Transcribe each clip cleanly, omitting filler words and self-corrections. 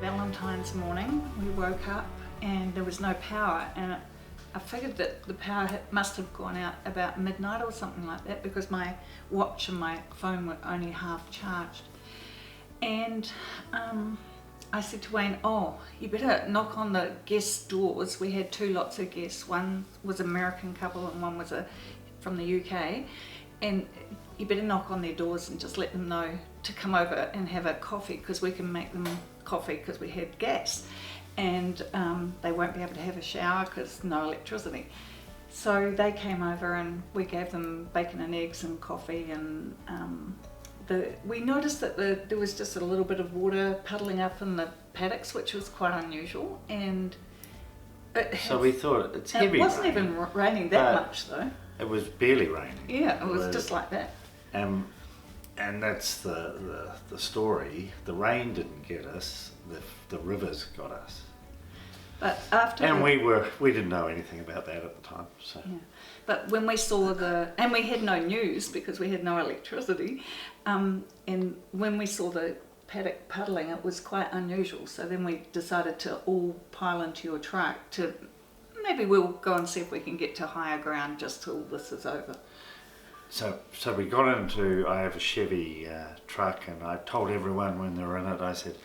Valentine's morning we woke up and there was no power, and I figured that the power must have gone out about midnight or something like that, because my watch and my phone were only half charged. And I said to Wayne, oh, you better knock on the guests' doors. We had two lots of guests. One was an American couple and one was from the UK. And you better knock on their doors and just let them know to come over and have a coffee, because we can make them coffee because we had gas. And they won't be able to have a shower because no electricity. So they came over and we gave them bacon and eggs and coffee, and we noticed that there was just a little bit of water puddling up in the paddocks, which was quite unusual. And so we thought it's heavy. It wasn't rain, even raining that much though. It was barely raining. Yeah, it was just like that. And that's the story. The rain didn't get us. The rivers got us. But after we didn't know anything about that at the time. So. Yeah. But when we saw and we had no news because we had no electricity, and when we saw the paddock puddling, it was quite unusual. So then we decided to all pile into your truck to maybe we'll go and see if we can get to higher ground just till this is over. So we got into, I have a Chevy truck, and I told everyone when they were in it, I said,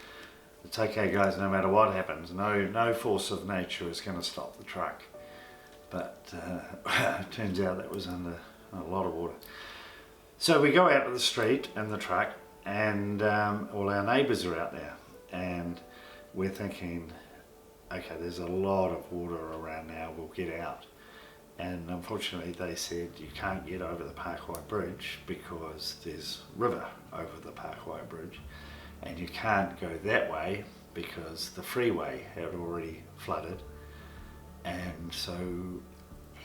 it's okay guys, no matter what happens, no force of nature is going to stop the truck. But it turns out that was under a lot of water. So we go out to the street in the truck, and all our neighbours are out there, and we're thinking, okay, there's a lot of water around now, we'll get out. And unfortunately they said you can't get over the Parkway Bridge because there's river over the Parkway Bridge, and you can't go that way because the freeway had already flooded. And so,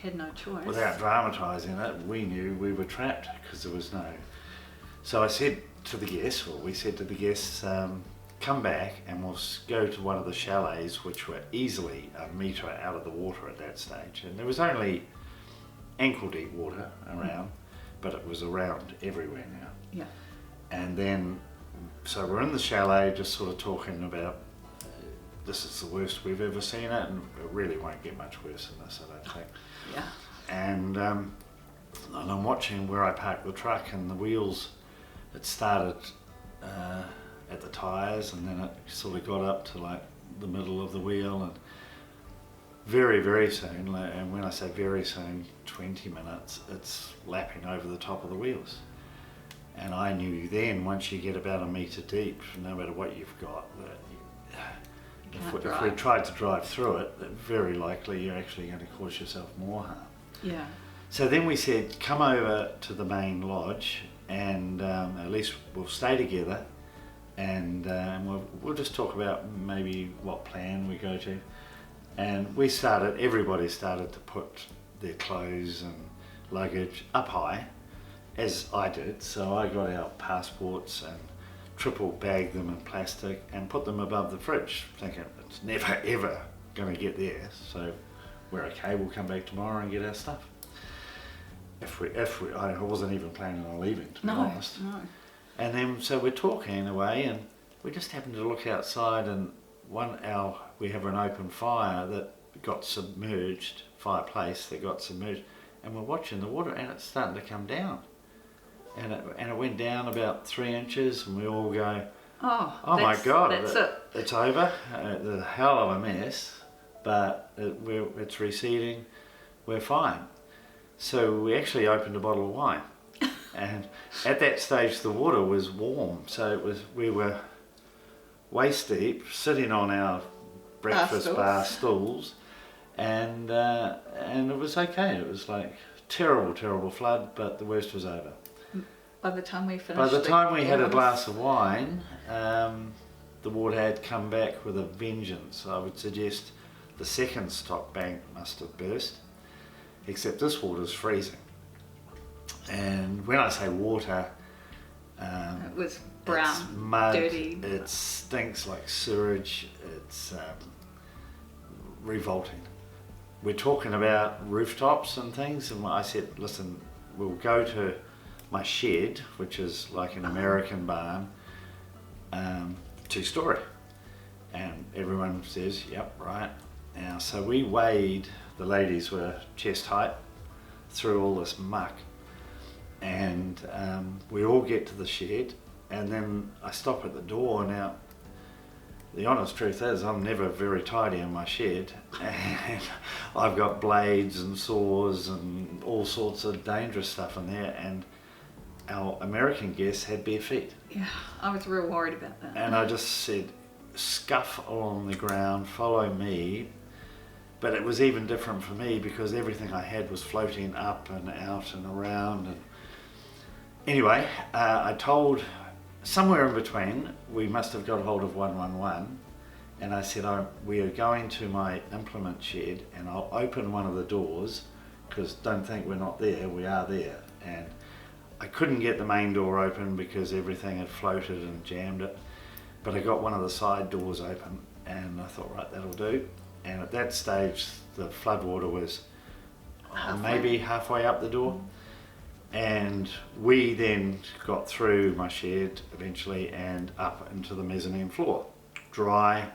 had no choice. Without dramatising it, we knew we were trapped because there was no. So I said to the guests, or we said to the guests, come back and we'll go to one of the chalets, which were easily a metre out of the water at that stage. And there was only ankle deep water around, but it was around everywhere now. Yeah. And then, so we're in the chalet just sort of talking about, this is the worst we've ever seen it, and it really won't get much worse than this, I don't think. Yeah. And I'm watching where I parked the truck, and the wheels, it started at the tyres, and then it sort of got up to like the middle of the wheel, and very, very soon, and when I say very soon, 20 minutes, it's lapping over the top of the wheels. And I knew then, once you get about a metre deep, no matter what you've got, that if we tried to drive through it, that very likely you're actually going to cause yourself more harm. Yeah. So then we said, come over to the main lodge, and at least we'll stay together, and we'll just talk about maybe what plan we go to. And everybody started to put their clothes and luggage up high, as I did. So I got out passports and triple bagged them in plastic and put them above the fridge, thinking it's never ever going to get there. So we're okay, we'll come back tomorrow and get our stuff. I wasn't even planning on leaving, to be honest. No. And then, so we're talking away, and we just happened to look outside, and we have an open fire that got submerged, fireplace that got submerged, and we're watching the water, and it's starting to come down. And it went down about 3 inches, and we all go, oh my God, it's over. The hell of a mess, but it's receding, we're fine. So we actually opened a bottle of wine. And at that stage the water was warm, so we were waist deep, sitting on our breakfast bar stools, and it was okay. It was like terrible flood, but the worst was over. By the time we finished, by the time we had a glass of wine, the water had come back with a vengeance. I would suggest the second stop bank must have burst, except this water's freezing. And when I say water, it was brown, it's mud, dirty. It stinks like sewage. It's revolting. We're talking about rooftops and things, and I said, listen, we'll go to my shed, which is like an American barn, 2-story. And everyone says, yep, right. Now, so we wade, the ladies were chest height, through all this muck. And we all get to the shed, and then I stop at the door. Now, the honest truth is I'm never very tidy in my shed, and I've got blades and saws and all sorts of dangerous stuff in there, and our American guests had bare feet. Yeah, I was real worried about that. And I just said, scuff along the ground, follow me. But it was even different for me because everything I had was floating up and out and around. And anyway, I told, somewhere in between, we must have got hold of 111, and I said, we are going to my implement shed and I'll open one of the doors, because don't think we're not there, we are there. And I couldn't get the main door open because everything had floated and jammed it, but I got one of the side doors open, and I thought, right, that'll do. And at that stage, the floodwater was maybe halfway up the door. And we then got through my shed eventually and up into the mezzanine floor. Dry,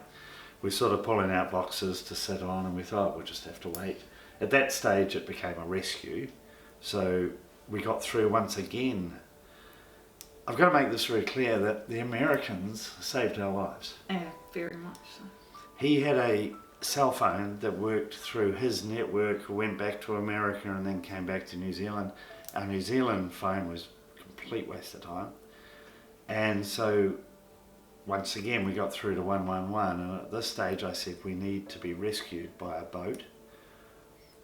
we're sort of pulling out boxes to sit on, and we thought we'll just have to wait. At that stage it became a rescue, so we got through once again. I've got to make this very clear that the Americans saved our lives. Yeah, very much so. He had a cell phone that worked through his network, went back to America and then came back to New Zealand. Our New Zealand phone was a complete waste of time. And so once again we got through to 111, and at this stage I said we need to be rescued by a boat.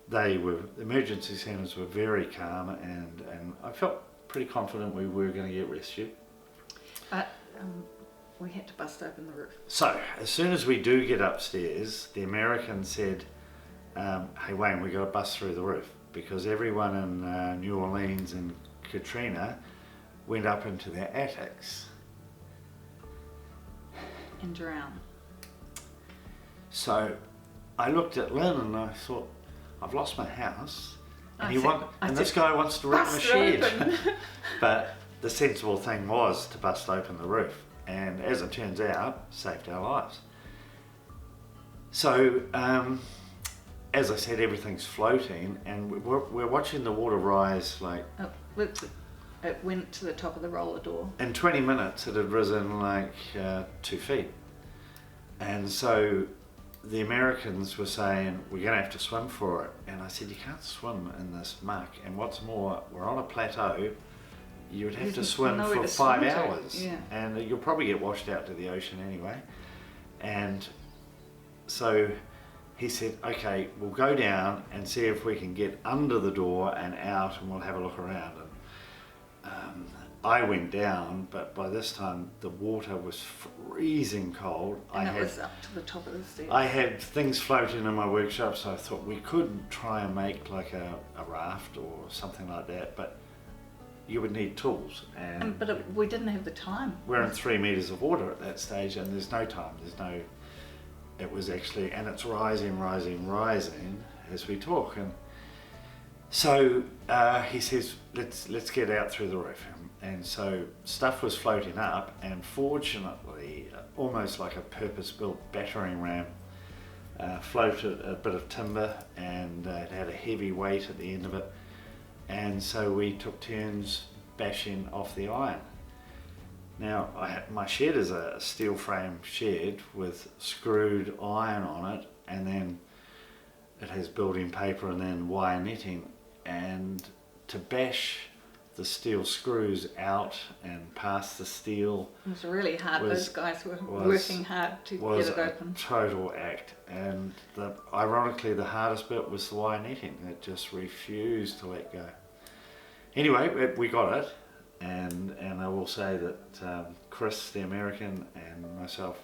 The emergency centres were very calm, and I felt pretty confident we were going to get rescued. But we had to bust open the roof. So as soon as we do get upstairs, the American said, hey Wayne, we got to bust through the roof, because everyone in New Orleans and Katrina went up into their attics And drowned. So I looked at Lynn and I thought, I've lost my house, and this guy wants to wreck my shed. But the sensible thing was to bust open the roof, and as it turns out, saved our lives. So as I said, everything's floating, and we're watching the water rise. Like it went to the top of the roller door. In 20 minutes it had risen like 2 feet. And so the Americans were saying, we're going to have to swim for it. And I said, you can't swim in this muck. And what's more, we're on a plateau. You would have to swim for 5 hours. Yeah. And you'll probably get washed out to the ocean anyway. And so he said, okay, we'll go down and see if we can get under the door and out, and we'll have a look around. And I went down, but by this time the water was freezing cold. And it was up to the top of the stairs. I had things floating in my workshop, so I thought we could try and make like a raft or something like that, but you would need tools. But we didn't have the time. We're in 3 meters of water at that stage, and there's no time. It was actually, and it's rising as we talk. And so he says, let's get out through the roof. And so stuff was floating up, and fortunately, almost like a purpose-built battering ram, floated a bit of timber, and it had a heavy weight at the end of it. And so we took turns bashing off the iron. Now, my shed is a steel frame shed with screwed iron on it, and then it has building paper and then wire netting. And to bash the steel screws out and past the steel, it was really hard. Those guys were working hard to get it open. Was a total act. And ironically, the hardest bit was the wire netting. It just refused to let go. Anyway, we got it, and I will say that Chris, the American, and myself,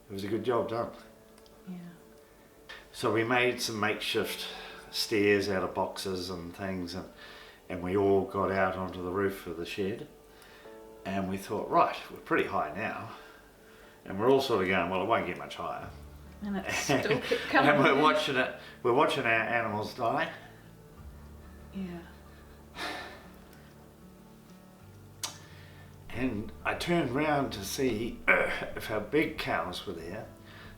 it was a good job done. Yeah. So we made some makeshift stairs out of boxes and things, and we all got out onto the roof of the shed, and we thought, right, we're pretty high now, and we're all sort of going, well, it won't get much higher. And it still kept coming. And we're watching our animals die. Yeah. And I turned round to see if our big cows were there.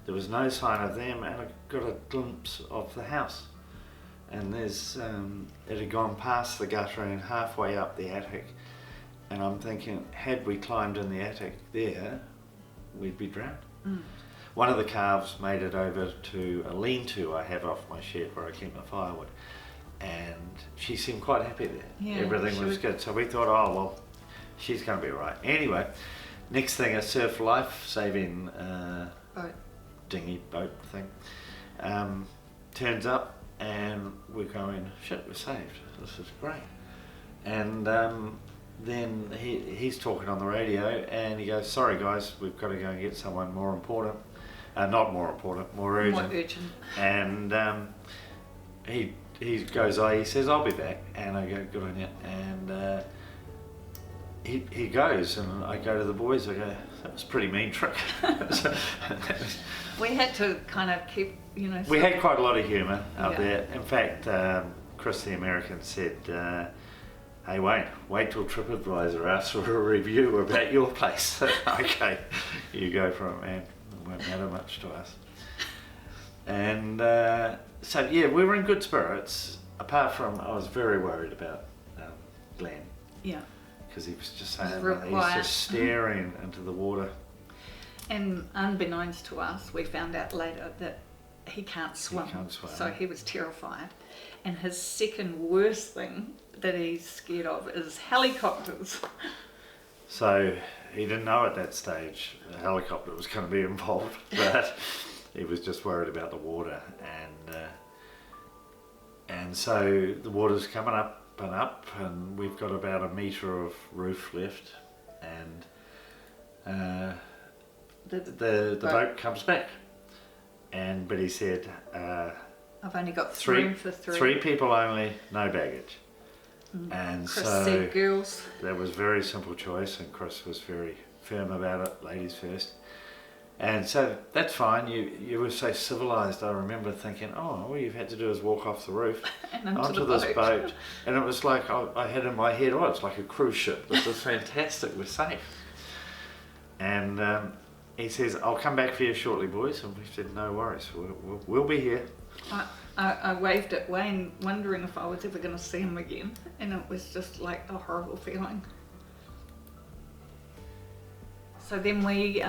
There was no sign of them, and I got a glimpse of the house. And it had gone past the gutter and halfway up the attic. And I'm thinking, had we climbed in the attic there, we'd be drowned. One of the calves made it over to a lean-to I have off my shed where I keep my firewood. And she seemed quite happy there. Yeah, everything was good. So we thought, oh, well, she's going to be all right. Anyway, next thing, a surf life-saving dinghy boat thing turns up, and we're going, shit, we're saved. This is great. And then he's talking on the radio, and he goes, sorry guys, we've got to go and get someone more important. Not more important, more urgent. More urgent. And he goes, he says, I'll be back. And I go, good on you. And he goes, and I go to the boys, I go, that was a pretty mean trick. We had to kind of keep, We had quite a lot of humour out Yeah. there. In fact, Chris the American said, hey Wayne, wait till TripAdvisor asks for a review about your place. Okay, you go for it, man. It won't matter much to us. And so yeah, we were in good spirits, apart from I was very worried about Glenn. Yeah. Because he was just saying, real he's quiet. just staring into the water. And unbeknownst to us, we found out later that he can't swim. He can't swim. So he was terrified. And his second worst thing that he's scared of is helicopters. So he didn't know at that stage the helicopter was going to be involved, but he was just worried about the water. And so the water's coming up and up, and we've got about a metre of roof left, and the boat comes back. But he said, I've only got three room for three. Three people only, no baggage. And Chris so said girls. that was a very simple choice, and Chris was very firm about it, ladies first. And so that's fine, you were so civilised. I remember thinking, oh, all you've had to do is walk off the roof And onto this boat. And it was like, I had in my head, oh, it's like a cruise ship. This is fantastic, we're safe. And he says, I'll come back for you shortly, boys. And we said, no worries, we'll be here. I waved at Wayne, wondering if I was ever going to see him again. And it was just like a horrible feeling. So then we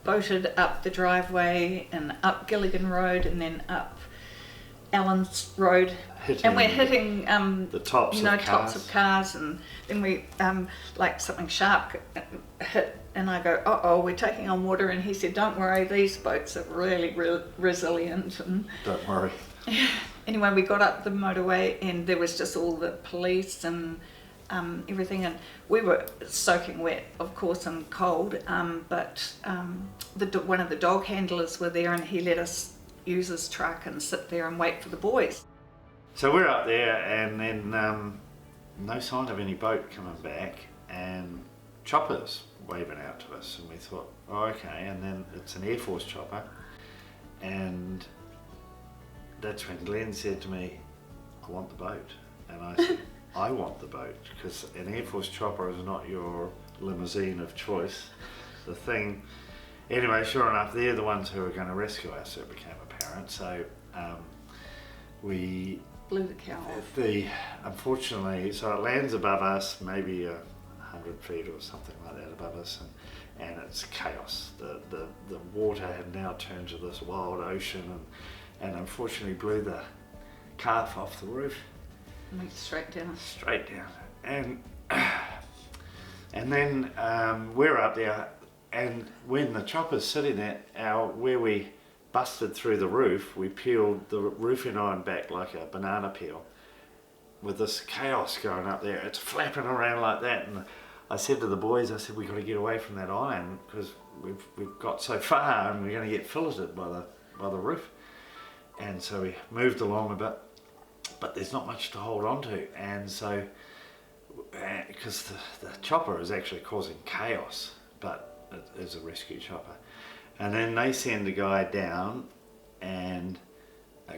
boated up the driveway and up Gilligan Road and then up Allen's Road. And we're hitting the tops tops of cars, and then we like something sharp hit, and I go, uh-oh, we're taking on water. And he said, don't worry, these boats are really resilient. And don't worry. Anyway, we got up the motorway, and there was just all the police and everything, and we were soaking wet, of course, and cold, but one of the dog handlers were there, and he let us use his truck and sit there and wait for the boys. So we're up there, and then no sign of any boat coming back, and choppers waving out to us, and we thought, oh, okay. And then it's an Air Force chopper, and that's when Glenn said to me, I want the boat. And I said, I want the boat, because an Air Force chopper is not your limousine of choice. The thing, anyway, sure enough, they're the ones who are going to rescue us, it became apparent. So we Blew the cow off. Unfortunately, so it lands above us, maybe 100 feet or something like that above us, and it's chaos. The water had now turned to this wild ocean, and unfortunately blew the calf off the roof. Went straight down. Straight down. And then we're up there, and when the chopper's sitting there, where we busted through the roof, we peeled the roofing iron back like a banana peel, with this chaos going up there. It's flapping around like that, and I said to the boys, I said, we've got to get away from that iron, because we've got so far and we're going to get filleted by the roof. And so we moved along a bit, but there's not much to hold on to, and so because the chopper is actually causing chaos, but it is a rescue chopper. And then they send a guy down, and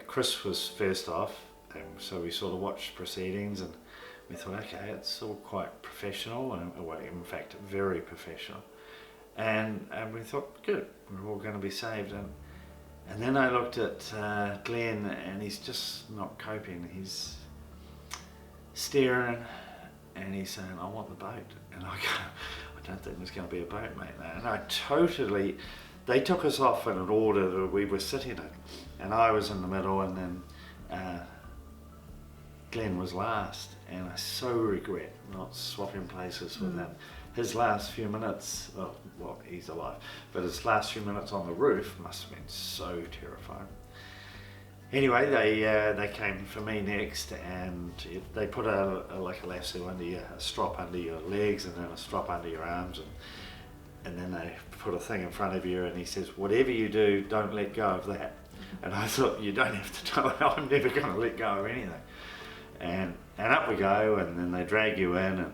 Chris was first off, and so we sort of watched proceedings, and we thought, okay, it's all quite professional, and well, in fact, very professional. And we thought, good, we're all going to be saved. And then I looked at Glenn, and he's just not coping. He's staring, and he's saying, I want the boat. And I go, I don't think there's going to be a boat, mate. And they took us off in an order that we were sitting in. And I was in the middle, and then Glenn was last. And I so regret not swapping places with him. His last few minutes, well, he's alive, but his last few minutes on the roof must have been so terrifying. Anyway, they came for me next, and they put like a lasso under you, a strop under your legs, and then a strop under your arms, and then they put a thing in front of you, and he says, whatever you do, don't let go of that. And I thought, you don't have to know, I'm never going to let go of anything. And up we go, and then they drag you in,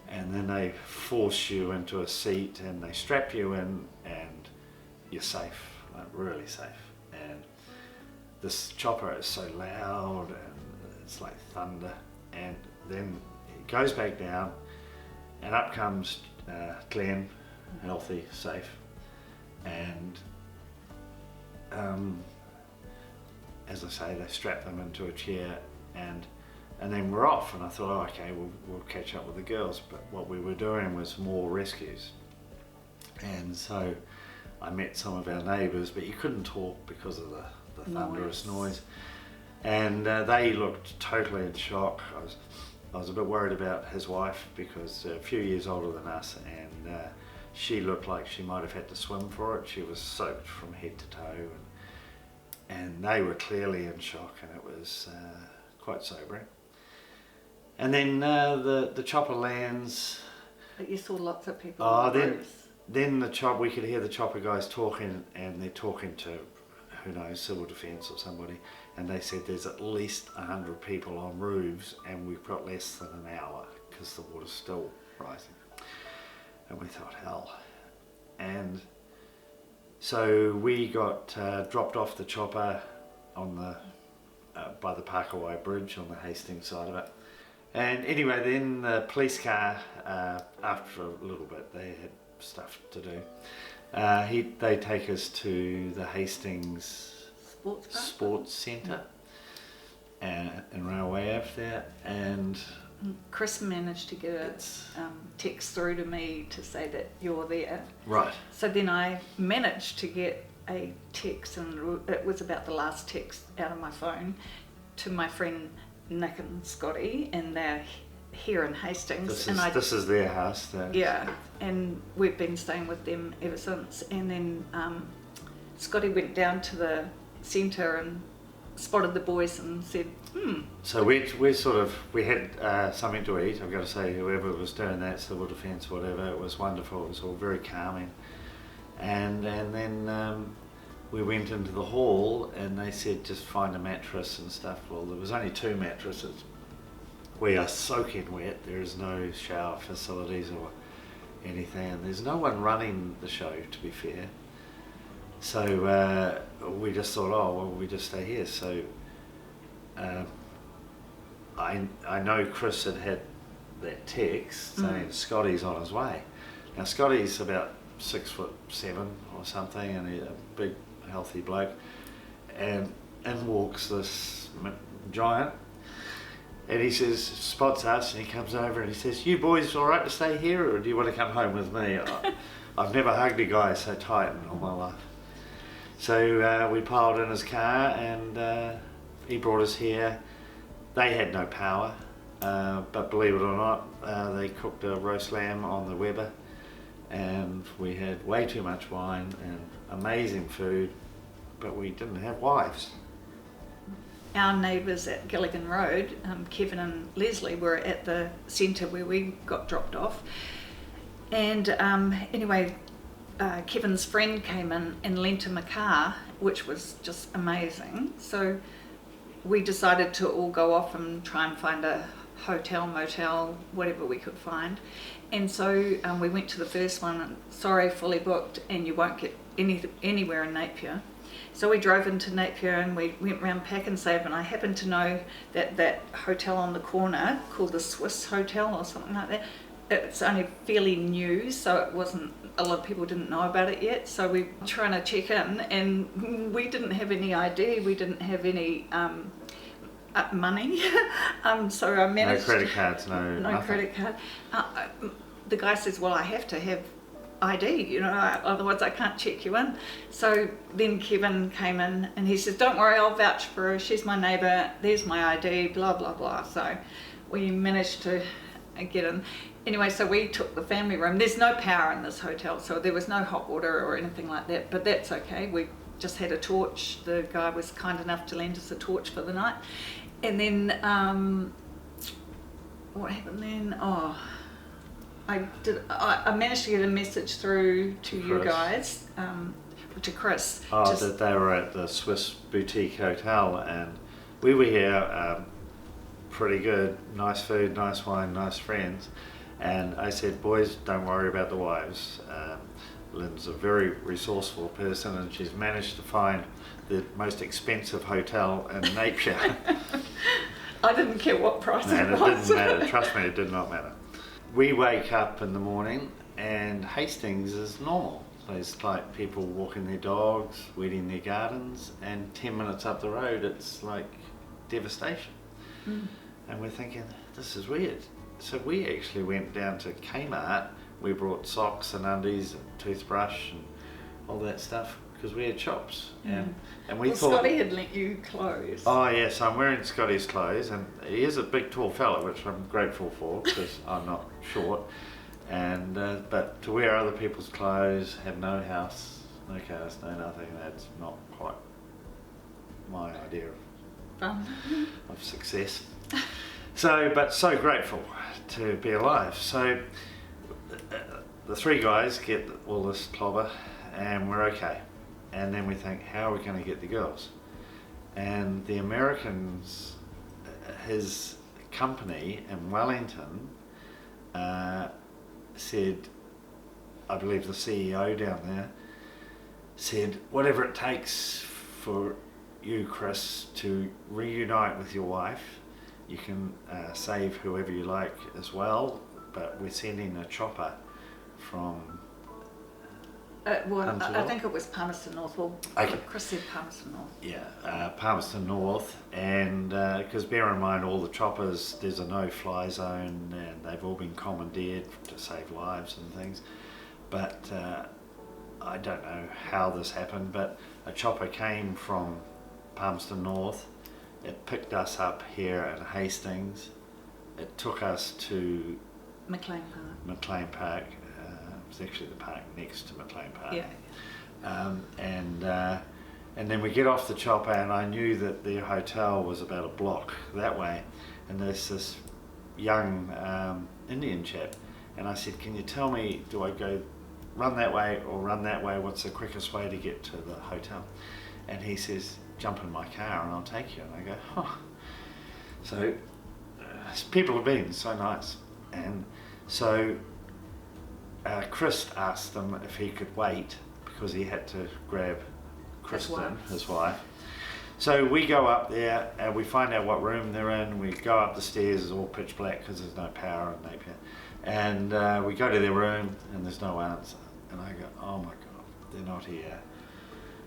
and then they force you into a seat, and they strap you in, and you're safe, like really safe. And this chopper is so loud, and it's like thunder. And then it goes back down, and up comes Glenn, healthy, safe. And as I say, they strap them into a chair, and then we're off. And I thought, oh, okay, we'll catch up with the girls. But what we were doing was more rescues. And so I met some of our neighbours, but you couldn't talk because of the thunderous noise. And they looked totally in shock. I was a bit worried about his wife, because a few years older than us, and she looked like she might have had to swim for it. She was soaked from head to toe, and they were clearly in shock, and it was quite sobering. And then the chopper lands. But you saw lots of people. Then we could hear the chopper guys talking, and they're talking to, who knows, civil defence or somebody, and they said there's at least 100 people on roofs, and we've got less than an hour because the water's still rising. And we thought, hell. And so we got dropped off the chopper on the by the Parkaway Bridge on the Hastings side of it. And anyway, then the police car, after a little bit, they had stuff to do. They take us to the Hastings Sports Centre in Railway Ave there, and Chris managed to get a text through to me to say that you're there. Right. So then I managed to get a text, and it was about the last text out of my phone, to my friend Nick and Scotty, and they're here in Hastings. This is their house. Yeah, and we've been staying with them ever since. And then Scotty went down to the centre and spotted the boys and said, So we had something to eat. I've got to say, whoever was doing that, civil defence, whatever, it was wonderful. It was all very calming. And then we went into the hall, and they said just find a mattress and stuff. Well, there was only 2 mattresses. We are soaking wet. There is no shower facilities or anything, and there's no one running the show, to be fair. So we just thought, oh well, we just stay here. So I know Chris had that text saying Scotty's on his way. Now Scotty's about 6'7" or something, and he's a big healthy bloke, and walks this giant, and he says, spots us, and he comes over and he says, you boys all right to stay here, or do you want to come home with me? I've never hugged a guy so tight in all my life. So we piled in his car, and he brought us here. They had no power, but believe it or not, they cooked a roast lamb on the Weber, and we had way too much wine and amazing food, but we didn't have wives. Our neighbours at Gilligan Road, Kevin and Leslie, were at the centre where we got dropped off. And anyway, Kevin's friend came in and lent him a car, which was just amazing. So we decided to all go off and try and find a hotel, motel, whatever we could find. And so we went to the first one, and sorry, fully booked, and you won't get anywhere in Napier. So we drove into Napier and we went round Pack and Save, and I happened to know that hotel on the corner called the Swiss Hotel or something like that. It's only fairly new, so it wasn't, a lot of people didn't know about it yet. So we were trying to check in and we didn't have any ID, we didn't have any money. So I managed... No credit cards, no nothing. Credit card. The guy says, well, I have to have ID, you know, otherwise I can't check you in. So then Kevin came in and he says, don't worry, I'll vouch for her, she's my neighbour, there's my ID, blah blah blah. So we managed to get in. Anyway, so we took the family room. There's no power in this hotel, so there was no hot water or anything like that, but that's okay. We just had a torch. The guy was kind enough to lend us a torch for the night. And then what happened then? I managed to get a message through to you guys, to Chris. That they were at the Swiss boutique hotel, and we were here, pretty good, nice food, nice wine, nice friends. And I said, boys, don't worry about the wives. Lynn's a very resourceful person, and she's managed to find the most expensive hotel in Napier. I didn't care what price it was. It didn't matter. Trust me, it did not matter. We wake up in the morning and Hastings is normal. There's like people walking their dogs, weeding their gardens, and 10 minutes up the road it's like devastation. And we're thinking, this is weird. So we actually went down to Kmart, we brought socks and undies and toothbrush and all that stuff because we had shops. And we thought... Scotty had lent you clothes. Oh yes, I'm wearing Scotty's clothes, and he is a big tall fella, which I'm grateful for because I'm not short. And but to wear other people's clothes, have no house, no cars, no nothing, that's not quite my idea of success. So, but so grateful to be alive. So the three guys get all this clobber and we're okay. And then we think, how are we going to get the girls? And the Americans, his company in Wellington, said, I believe the CEO down there, said, whatever it takes for you, Chris, to reunite with your wife, you can save whoever you like as well, but we're sending a chopper from... I think it was Palmerston North. Well, okay. Chris said Palmerston North. Yeah, Palmerston North, and because bear in mind all the choppers, there's a no-fly zone, and they've all been commandeered to save lives and things. But I don't know how this happened, but a chopper came from Palmerston North. It picked us up here at Hastings. It took us to McLean Park. It's actually the park next to McLean Park. Yeah. And then we get off the chopper, and I knew that their hotel was about a block that way, and there's this young Indian chap, and I said, can you tell me, do I go run that way or run that way? What's the quickest way to get to the hotel? And he says, jump in my car and I'll take you. And I go, oh. So people have been so nice. And so Chris asked them if he could wait because he had to grab Kristen, his wife. So we go up there and we find out what room they're in. We go up the stairs, it's all pitch black because there's no power in Napier. And we go to their room and there's no answer. And I go, oh my God, they're not here.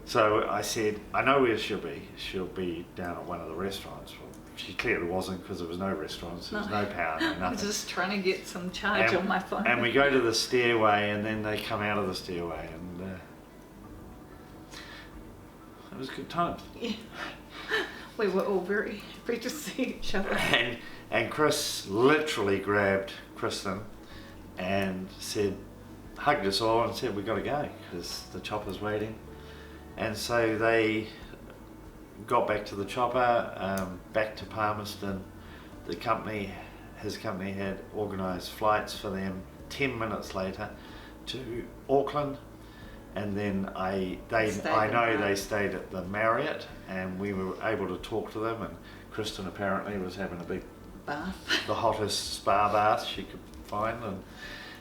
So I said, I know where she'll be. She'll be down at one of the restaurants. Well, she clearly wasn't because there was no restaurants, there was no power, no nothing. I was just trying to get some charge on my phone. And we go to the stairway and then they come out of the stairway and it was good times. Yeah. We were all very happy to see each other. And Chris literally grabbed Kristen and said, hugged us all and said, we've got to go because the chopper's waiting. And so they got back to the chopper, back to Palmerston. The company, his company had organised flights for them 10 minutes later to Auckland. And then I know they stayed at the Marriott and we were able to talk to them, and Kristen apparently was having a big bath, the hottest spa bath she could find,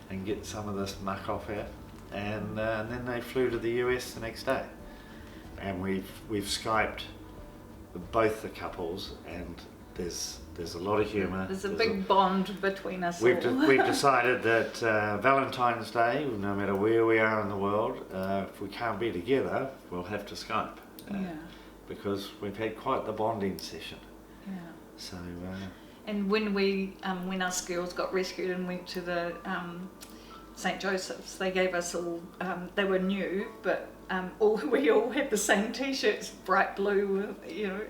and get some of this muck off her. And then they flew to the US the next day. and we've Skyped both the couples, and there's a lot of humour. There's a big bond between us We've all. we've decided that Valentine's Day, no matter where we are in the world, if we can't be together, we'll have to Skype. Yeah. Because we've had quite the bonding session. Yeah. So. And when us girls got rescued and went to the St. Joseph's, they gave us all. They were new, but we all had the same T-shirts, bright blue,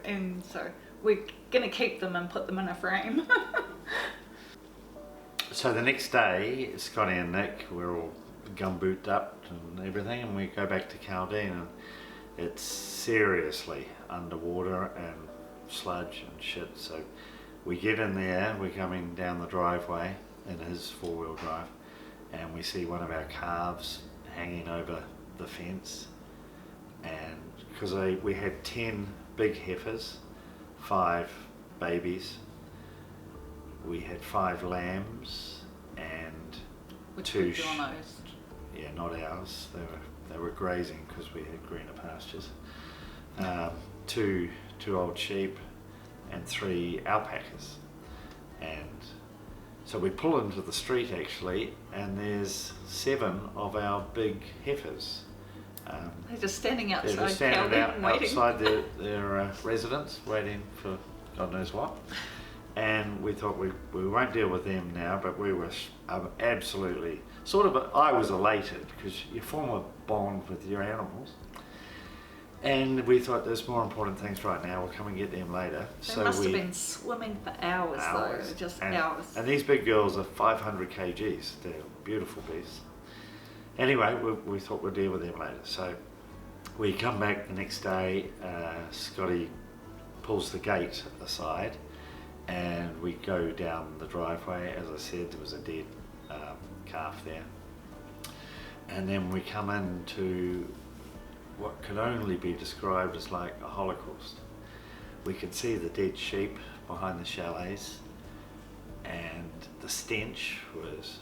and so we're going to keep them and put them in a frame. So the next day, Scotty and Nick, we're all gumbooted up and everything, and we go back to Kalldeen, and it's seriously underwater and sludge and shit. So we get in there, we're coming down the driveway in his 4-wheel drive, and we see one of our calves hanging over the fence, and because we had 10 big heifers, 5 babies, we had 5 lambs, and Which 2 were Jono's. yeah, not ours, they were grazing because we had greener pastures, 2 old sheep and 3 alpacas. And so we pull into the street actually, and there's 7 of our big heifers. They're just standing outside. They're just standing waiting. outside their residence, waiting for God knows what. And we thought we won't deal with them now, but we were absolutely I was elated because you form a bond with your animals. And we thought there's more important things right now, we'll come and get them later. They must have been swimming for hours though, just hours. And these big girls are 500 kgs, they're beautiful beasts. Anyway, we thought we'd deal with them later. So we come back the next day, Scotty pulls the gate aside, and we go down the driveway. As I said, there was a dead calf there. And then we come into what could only be described as like a holocaust. We could see the dead sheep behind the chalets, and the stench was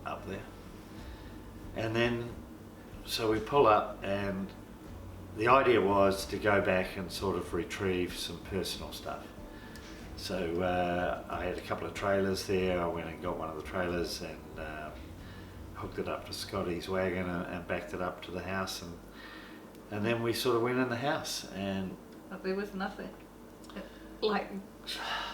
up there. And then, so we pull up, and the idea was to go back and sort of retrieve some personal stuff. So I had a couple of trailers there. I went and got one of the trailers and hooked it up to Scotty's wagon and backed it up to the house, and then we sort of went in the house, and But there was nothing. Like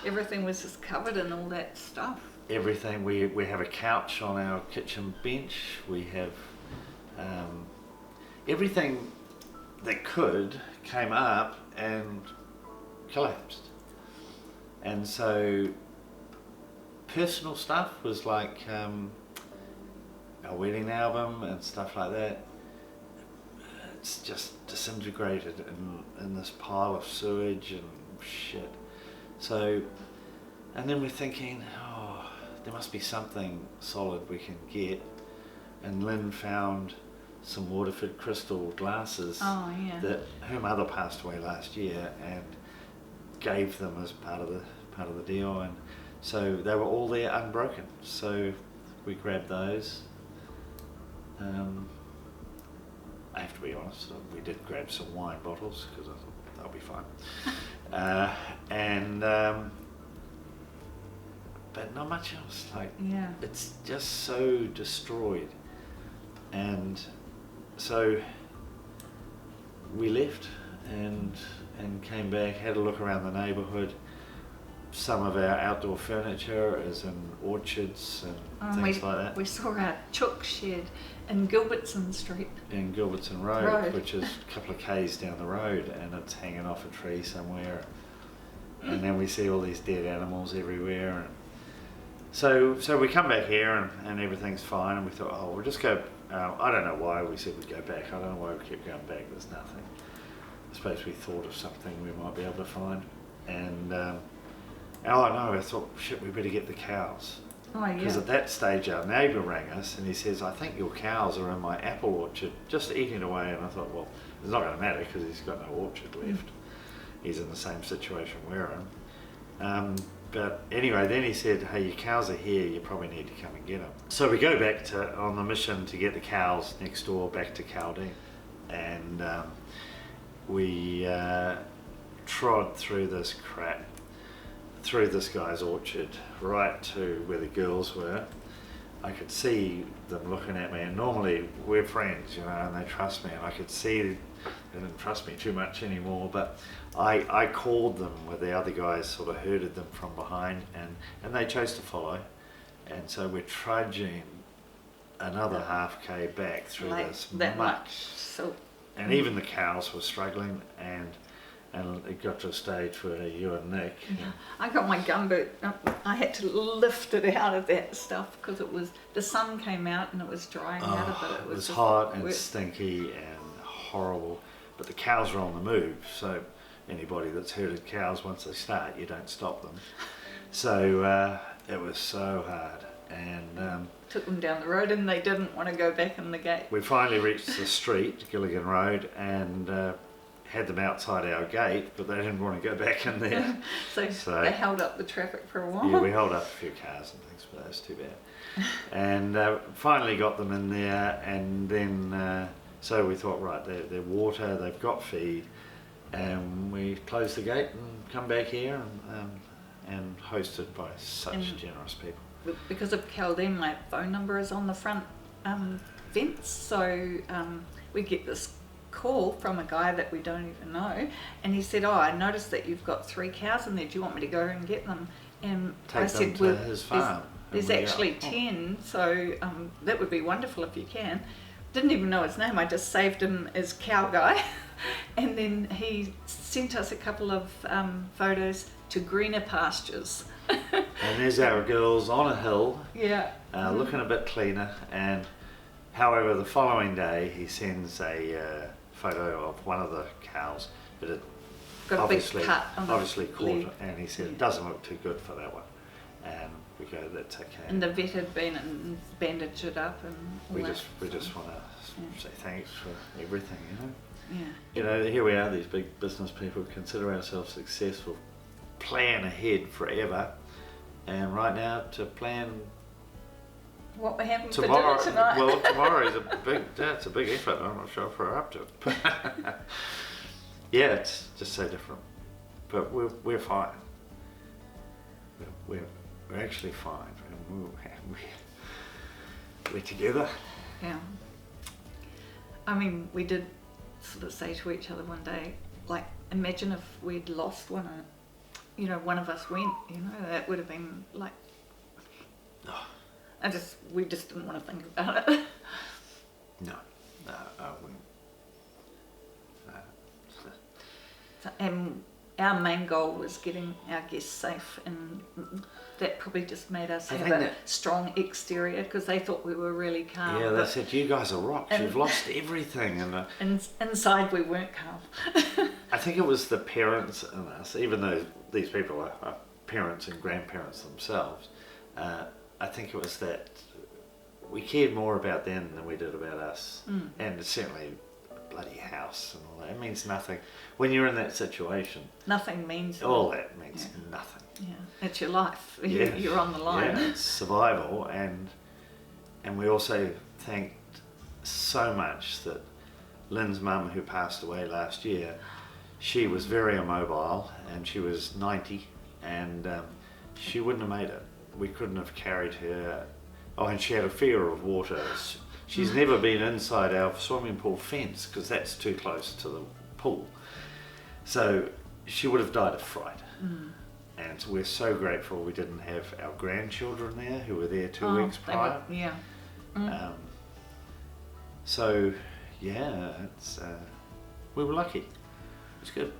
everything was just covered in all that stuff. everything, we have a couch on our kitchen bench, we have everything that could came up and collapsed. And so personal stuff was like our wedding album and stuff like that. It's just disintegrated in this pile of sewage and shit. So, and then we're thinking, oh, there must be something solid we can get. And Lynn found some Waterford crystal glasses that her mother passed away last year, and gave them as part of the deal, and so they were all there unbroken. So we grabbed those. I have to be honest, we did grab some wine bottles because I thought they'll be fine. But not much else. It's just so destroyed. And so we left and came back, had a look around the neighbourhood. Some of our outdoor furniture is in orchards and things like that. We saw our chook shed in Gilbertson Street. In Gilbertson Road, which is a couple of k's down the road, and it's hanging off a tree somewhere. And then we see all these dead animals everywhere. And so we come back here and everything's fine, and we thought, oh, we'll just go. I don't know why we said we'd go back. I don't know why we kept going back. There's nothing. I suppose we thought of something we might be able to find. And I thought, shit, we better get the cows. Oh, yeah. Because at that stage our neighbour rang us and he says, I think your cows are in my apple orchard, just eating away. And I thought, well, it's not going to matter because he's got no orchard left. He's in the same situation we're in. But anyway, then he said, hey, your cows are here, you probably need to come and get them. So we go back on the mission to get the cows next door back to Kalldeen. and we trod through this crap, through this guy's orchard, right to where the girls were. I could see them looking at me, and normally we're friends, you know, and they trust me, and I could see they didn't trust me too much anymore, but I called them where the other guys sort of herded them from behind, and they chose to follow, and so we're trudging another half K back through Like this that muck. much. So And even the cows were struggling, and it got to a stage where you and Nick, yeah, I got my gumboot. I had to lift it out of that stuff because the sun came out and it was drying out of it. it was just hot and work. stinky and horrible, but the cows were on the move, so anybody that's herded cows, once they start, you don't stop them. So it was so hard, and Took them down the road and they didn't want to go back in the gate. we finally reached the street, Gilligan Road, and had them outside our gate, but they didn't want to go back in there. So they held up the traffic for a while. Yeah, we held up a few cars and things, but that was too bad. And finally got them in there, and then so we thought, right, they're water, they've got feed, and we closed the gate and come back here, and hosted by such generous people. Because of Kalldeen, my phone number is on the front fence, so we get this call from a guy that we don't even know, and he said, "Oh, I noticed that you've got 3 cows in there. Do you want me to go and get them?" And Take I them said, to "Well, his farm. there's actually 10, so that would be wonderful if you can." Didn't even know his name. I just saved him as cow guy, and then he sent us a couple of photos to greener pastures. And there's our girls on a hill, Yeah. looking a bit cleaner. And however, the following day he sends a photo of one of the cows that had Got a obviously, big cut on obviously the caught leg. it, and he said it doesn't look too good for that one. And we go, that's okay. And the vet had been and bandaged it up and all we that. just want to say thanks for everything, you know. Yeah. You know, here we are, these big business people, consider ourselves successful, plan ahead forever, and right now to plan What we're having tomorrow. for dinner tonight. Well, tomorrow is it's a big effort. I'm not sure if we're up to it. Yeah, it's just so different, but we're fine. We're actually fine, and we're together. Yeah. I mean, we did sort of say to each other one day, like, imagine if we'd lost one of us went, that would have been like, we just didn't want to think about it. No, I wouldn't. And our main goal was getting our guests safe, and that probably just made us have a strong exterior because they thought we were really calm. Yeah, they said, you guys are rocks, you've lost everything. And inside we weren't calm. I think it was the parents in us, even though these people are parents and grandparents themselves, I think it was that we cared more about them than we did about us. And certainly a bloody house and all that, it means nothing. When you're in that situation, nothing means all that means nothing. Yeah, it's your life. Yeah. You're on the line. Yeah, it's survival, and we also thanked so much that Lynn's mum, who passed away last year, she was very immobile, and she was 90, and she wouldn't have made it. We couldn't have carried her. Oh, and she had a fear of water. She's never been inside our swimming pool fence because that's too close to the pool. So she would have died of fright. And so we're so grateful we didn't have our grandchildren there who were there 2 weeks prior. So yeah, it's we were lucky. It was good.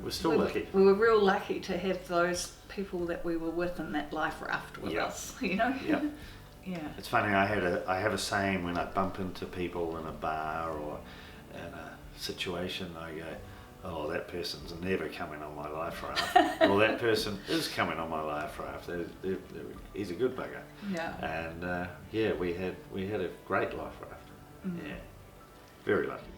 We're still lucky. We were real lucky to have those people that we were with in that life raft with us. Yeah. Yeah. It's funny. I have a saying when I bump into people in a bar or in a situation. I go, "Oh, that person's never coming on my life raft." Well, that person is coming on my life raft. He's a good bugger. Yeah. And we had a great life raft. Yeah, very lucky.